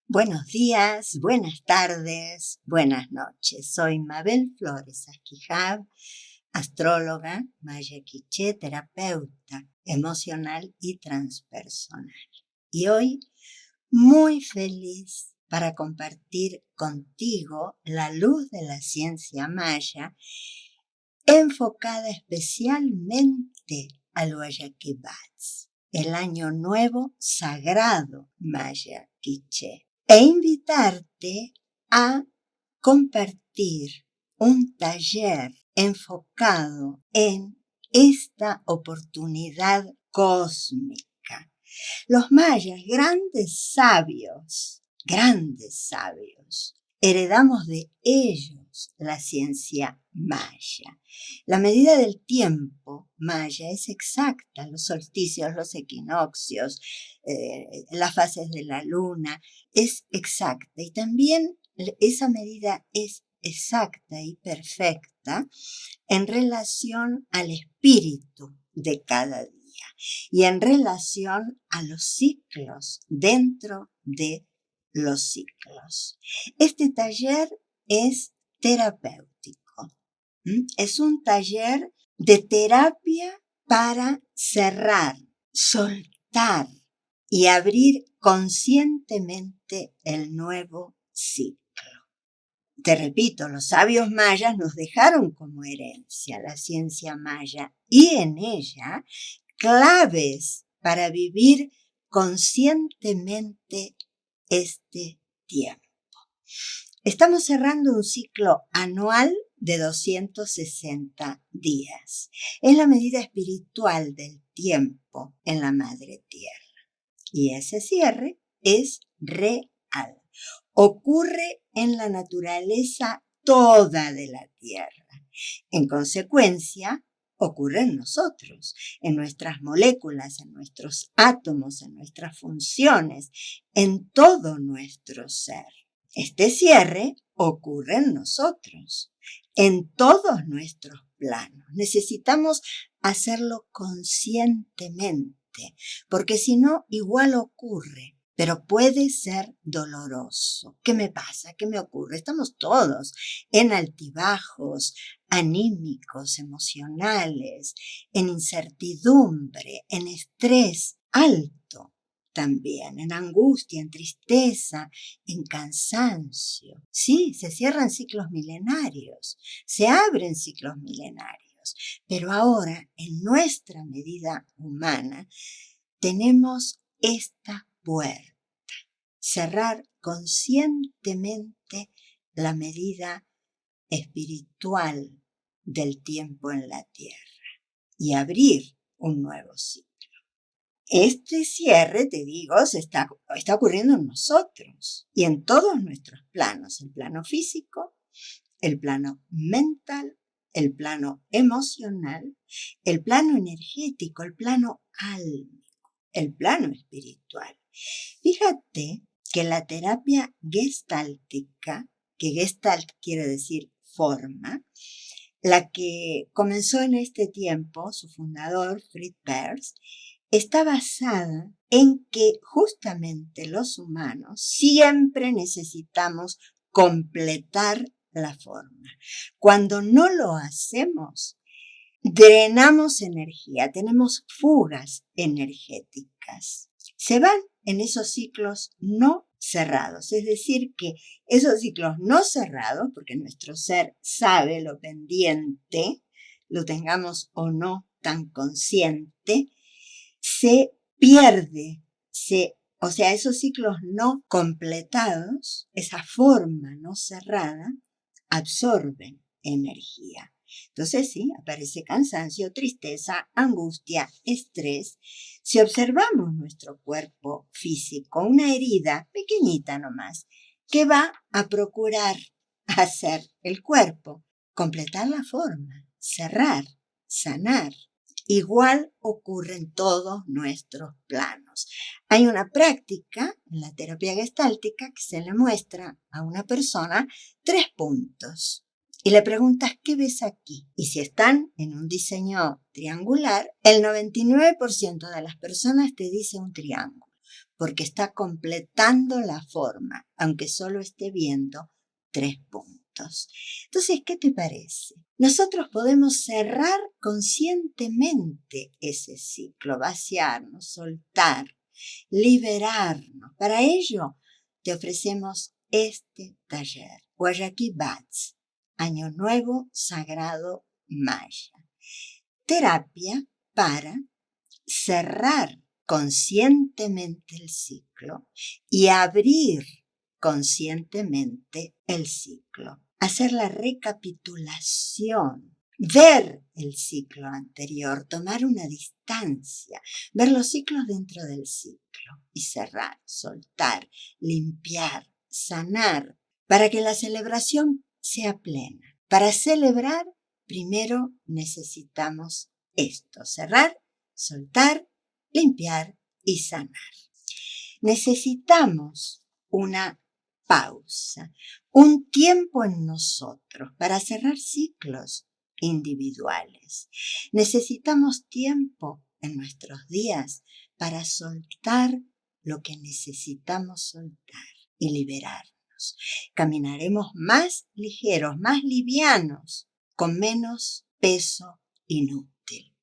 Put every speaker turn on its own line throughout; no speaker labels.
Buenos días, buenas tardes, buenas noches. Soy Mabel Flores Asquijab, astróloga, maya quiché, terapeuta emocional y transpersonal. Y hoy muy feliz para compartir contigo la luz de la ciencia maya enfocada especialmente al Guayaquil Bats, el año nuevo sagrado maya quiché, e invitarte a compartir un taller enfocado en esta oportunidad cósmica. Los mayas, grandes sabios, heredamos de ellos la ciencia maya. La medida del tiempo maya es exacta, los solsticios, los equinoccios, las fases de la luna, es exacta. Y también esa medida es exacta y perfecta en relación al espíritu de cada día y en relación a los ciclos dentro de los ciclos. Este taller es terapéutico. Es un taller de terapia para cerrar, soltar y abrir conscientemente el nuevo ciclo. Te repito, los sabios mayas nos dejaron como herencia la ciencia maya y en ella claves para vivir conscientemente este tiempo. Estamos cerrando un ciclo anual de 260 días. Es la medida espiritual del tiempo en la Madre Tierra. Y ese cierre es real. Ocurre en la naturaleza toda de la Tierra. En consecuencia, ocurre en nosotros, en nuestras moléculas, en nuestros átomos, en nuestras funciones, en todo nuestro ser. Este cierre ocurre en nosotros, en todos nuestros planos. Necesitamos hacerlo conscientemente, porque si no, igual ocurre. Pero puede ser doloroso. ¿Qué me pasa? ¿Qué me ocurre? Estamos todos en altibajos anímicos, emocionales, en incertidumbre, en estrés alto también, en angustia, en tristeza, en cansancio. Sí, se cierran ciclos milenarios, se abren ciclos milenarios, pero ahora, en nuestra medida humana, tenemos esta puerta. Cerrar conscientemente la medida espiritual del tiempo en la Tierra y abrir un nuevo ciclo. Este cierre, te digo, está ocurriendo en nosotros y en todos nuestros planos, el plano físico, el plano mental, el plano emocional, el plano energético, el plano álmico, el plano espiritual. Fíjate que la terapia gestáltica, que gestalt quiere decir forma, la que comenzó en este tiempo, su fundador, Fritz Perls, está basada en que justamente los humanos siempre necesitamos completar la forma. Cuando no lo hacemos, drenamos energía, tenemos fugas energéticas. Se van en esos ciclos no cerrados, es decir, que esos ciclos no cerrados, porque nuestro ser sabe lo pendiente, lo tengamos o no tan consciente, se pierde, o sea, esos ciclos no completados, esa forma no cerrada, absorben energía. Entonces sí, aparece cansancio, tristeza, angustia, estrés. Si observamos nuestro cuerpo físico, una herida pequeñita nomás, que va a procurar hacer el cuerpo, completar la forma, cerrar, sanar. Igual ocurre en todos nuestros planos. Hay una práctica en la terapia gestáltica que se le muestra a una persona 3 puntos. Y le preguntas, ¿qué ves aquí? Y si están en un diseño triangular, el 99% de las personas te dice un triángulo. porque está completando la forma, aunque solo esté viendo 3 puntos. Entonces, ¿qué te parece? Nosotros podemos cerrar conscientemente ese ciclo, vaciarnos, soltar, liberarnos. Para ello, te ofrecemos este taller, Guayaquil Bats, Año Nuevo Sagrado Maya. Terapia para cerrar conscientemente el ciclo y abrir conscientemente el ciclo. Hacer la recapitulación, ver el ciclo anterior, tomar una distancia, ver los ciclos dentro del ciclo y cerrar, soltar, limpiar, sanar, para que la celebración sea plena. Para celebrar, primero necesitamos esto, cerrar, soltar, limpiar y sanar. Necesitamos una pausa, un tiempo en nosotros para cerrar ciclos individuales. Necesitamos tiempo en nuestros días para soltar lo que necesitamos soltar y liberarnos. Caminaremos más ligeros, más livianos, con menos peso inútil.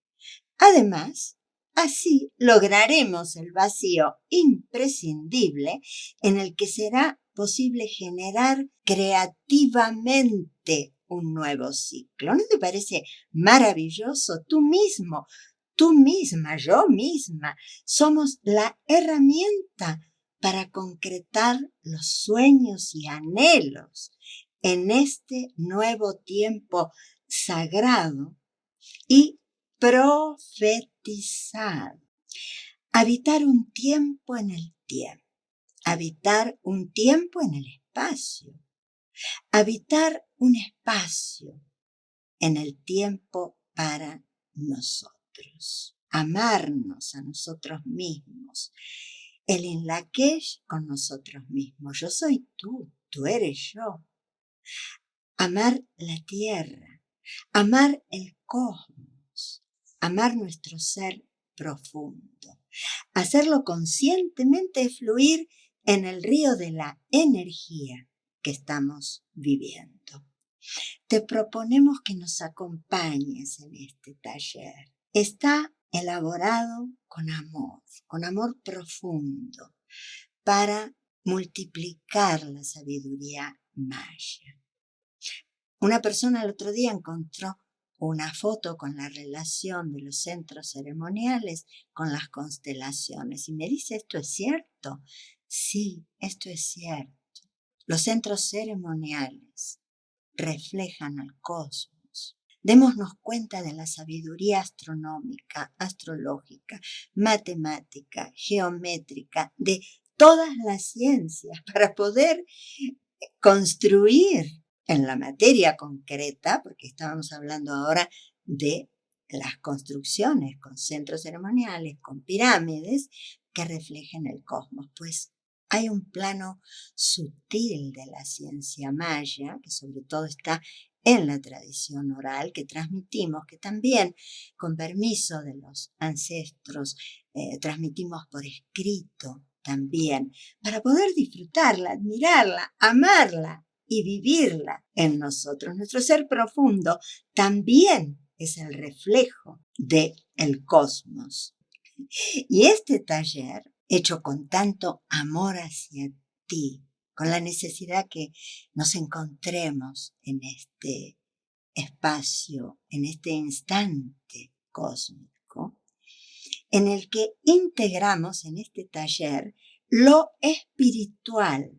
Además, así lograremos el vacío imprescindible en el que será posible generar creativamente un nuevo ciclo. ¿No te parece maravilloso? Tú mismo, tú misma, yo misma, somos la herramienta para concretar los sueños y anhelos en este nuevo tiempo sagrado y profetizar. Habitar un tiempo en el tiempo. Habitar un tiempo en el espacio. Habitar un espacio en el tiempo para nosotros. Amarnos a nosotros mismos. El enlaquesh con nosotros mismos. Yo soy tú, tú eres yo. Amar la tierra. Amar el cosmos. Amar nuestro ser profundo. Hacerlo conscientemente fluir en el río de la energía que estamos viviendo. Te proponemos que nos acompañes en este taller. Está elaborado con amor profundo, para multiplicar la sabiduría maya. Una persona el otro día encontró una foto con la relación de los centros ceremoniales con las constelaciones y me dice, ¿esto es cierto? Sí, esto es cierto. Los centros ceremoniales reflejan al cosmos. Démonos cuenta de la sabiduría astronómica, astrológica, matemática, geométrica, de todas las ciencias para poder construir en la materia concreta, porque estábamos hablando ahora de las construcciones con centros ceremoniales, con pirámides que reflejen el cosmos. Pues hay un plano sutil de la ciencia maya, que sobre todo está en la tradición oral que transmitimos, que también, con permiso de los ancestros, transmitimos por escrito también, para poder disfrutarla, admirarla, amarla y vivirla en nosotros. Nuestro ser profundo también es el reflejo del cosmos. Y este taller, hecho con tanto amor hacia ti, con la necesidad que nos encontremos en este espacio, en este instante cósmico, en el que integramos en este taller lo espiritual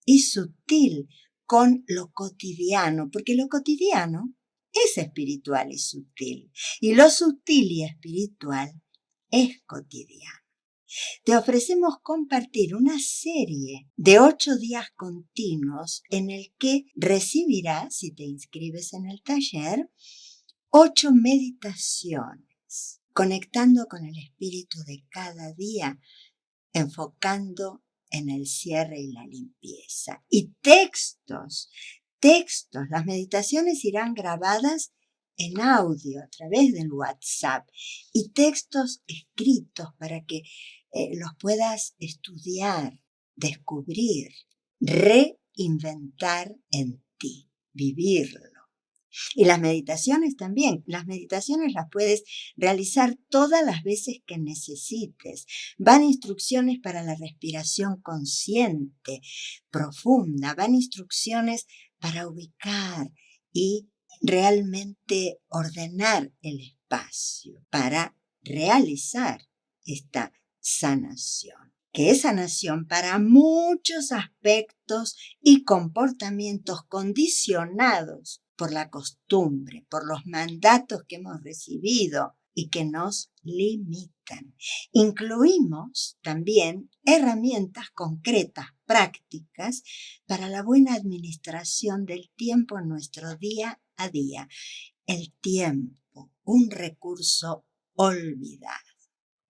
y sutil con lo cotidiano, porque lo cotidiano es espiritual y sutil, y lo sutil y espiritual es cotidiano. Te ofrecemos compartir una serie de 8 días continuos en el que recibirás, si te inscribes en el taller, 8 meditaciones, conectando con el espíritu de cada día, enfocando en el cierre y la limpieza. Y textos, las meditaciones irán grabadas en audio a través del WhatsApp y textos escritos para que los puedas estudiar, descubrir, reinventar en ti, vivirlo. Y las meditaciones también. Las meditaciones las puedes realizar todas las veces que necesites. Van instrucciones para la respiración consciente, profunda. Van instrucciones para ubicar y realmente ordenar el espacio para realizar esta sanación, que es sanación para muchos aspectos y comportamientos condicionados por la costumbre, por los mandatos que hemos recibido y que nos limitan. Incluimos también herramientas concretas, prácticas, para la buena administración del tiempo en nuestro día a día. El tiempo, un recurso olvidado.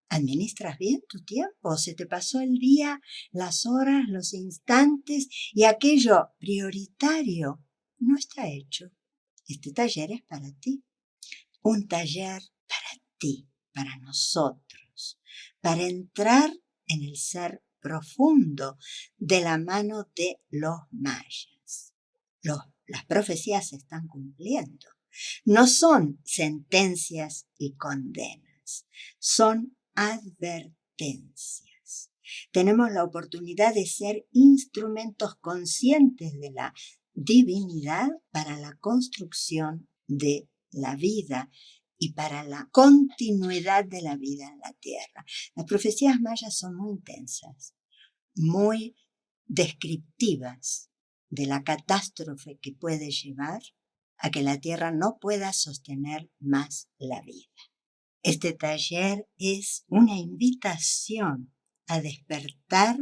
¿Administras bien tu tiempo? ¿Se te pasó el día, las horas, los instantes y aquello prioritario no está hecho? Este taller es para ti. Un taller para ti, para nosotros, para entrar en el ser profundo de la mano de los mayas. Las profecías se están cumpliendo. No son sentencias y condenas, son advertencias. Tenemos la oportunidad de ser instrumentos conscientes de la divinidad para la construcción de la vida y para la continuidad de la vida en la tierra. Las profecías mayas son muy intensas, muy descriptivas de la catástrofe que puede llevar a que la tierra no pueda sostener más la vida. Este taller es una invitación a despertar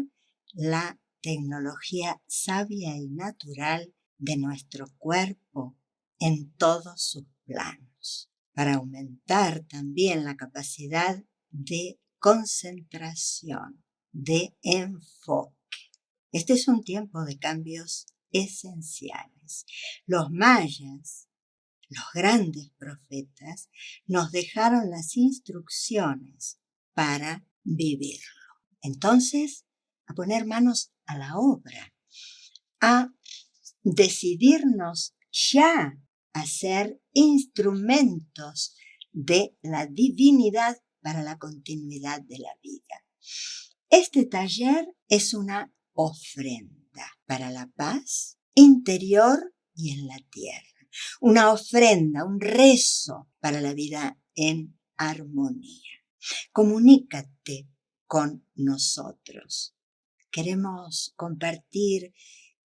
la tecnología sabia y natural de nuestro cuerpo en todos sus planos, para aumentar también la capacidad de concentración, de enfoque. Este es un tiempo de cambios esenciales. Los mayas, los grandes profetas, nos dejaron las instrucciones para vivirlo. Entonces, a poner manos a la obra, a decidirnos ya a ser instrumentos de la divinidad para la continuidad de la vida. Este taller es una ofrenda para la paz interior y en la tierra. Una ofrenda, un rezo para la vida en armonía. Comunícate con nosotros. Queremos compartir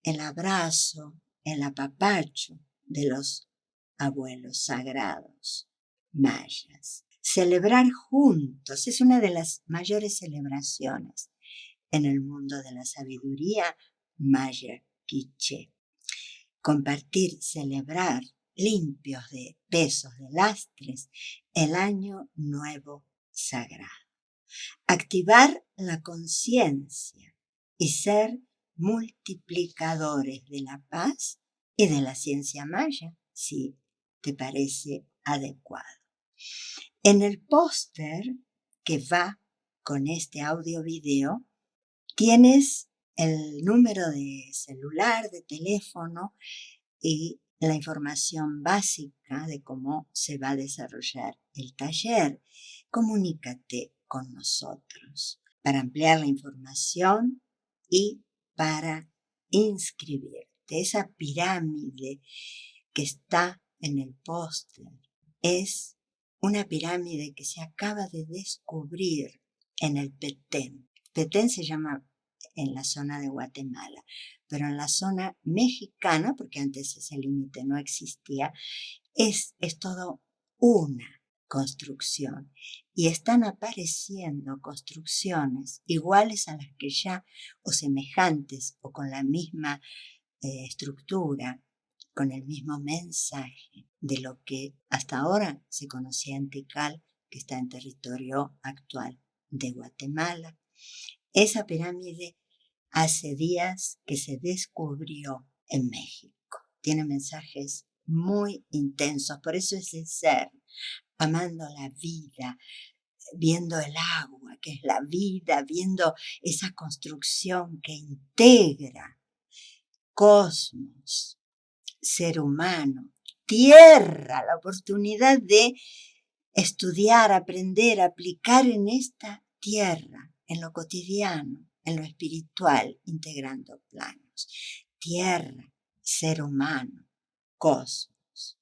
el abrazo, el apapacho de los abuelos sagrados mayas. Celebrar juntos es una de las mayores celebraciones en el mundo de la sabiduría maya quiché. Compartir, celebrar, limpios de pesos, de lastres, el año nuevo sagrado. Activar la conciencia y ser multiplicadores de la paz y de la ciencia maya, si te parece adecuado. En el póster que va con este audio video, tienes el número de celular, de teléfono y la información básica de cómo se va a desarrollar el taller. Comunícate con nosotros para ampliar la información y para inscribirte. Esa pirámide que está en el póster es una pirámide que se acaba de descubrir en el Petén. Petén se llama en la zona de Guatemala, pero en la zona mexicana, porque antes ese límite no existía, es todo una construcción. Y están apareciendo construcciones iguales a las que ya, o semejantes, o con la misma estructura, con el mismo mensaje de lo que hasta ahora se conocía en Tikal, que está en territorio actual de Guatemala. Esa pirámide hace días que se descubrió en México. Tiene mensajes muy intensos. Por eso ese ser, amando la vida, viendo el agua, que es la vida, viendo esa construcción que integra cosmos, ser humano, tierra, la oportunidad de estudiar, aprender, aplicar en esta tierra, en lo cotidiano, en lo espiritual, integrando planos. Tierra, ser humano, cosmos.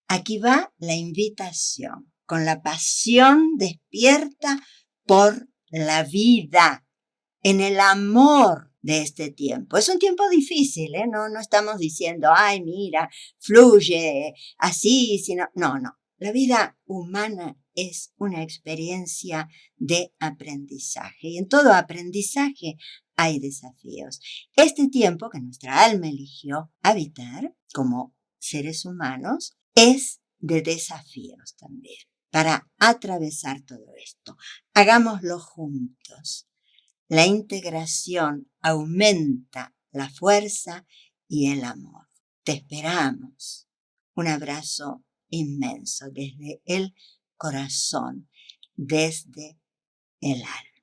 Aquí va la invitación, con la pasión despierta por la vida, en el amor de este tiempo. Es un tiempo difícil, ¿eh? No estamos diciendo, ay, mira, fluye así, sino, no. La vida humana es una experiencia de aprendizaje y en todo aprendizaje hay desafíos. Este tiempo que nuestra alma eligió habitar como seres humanos es de desafíos también para atravesar todo esto. Hagámoslo juntos. La integración aumenta la fuerza y el amor. Te esperamos. Un abrazo inmenso desde el corazón, desde el alma.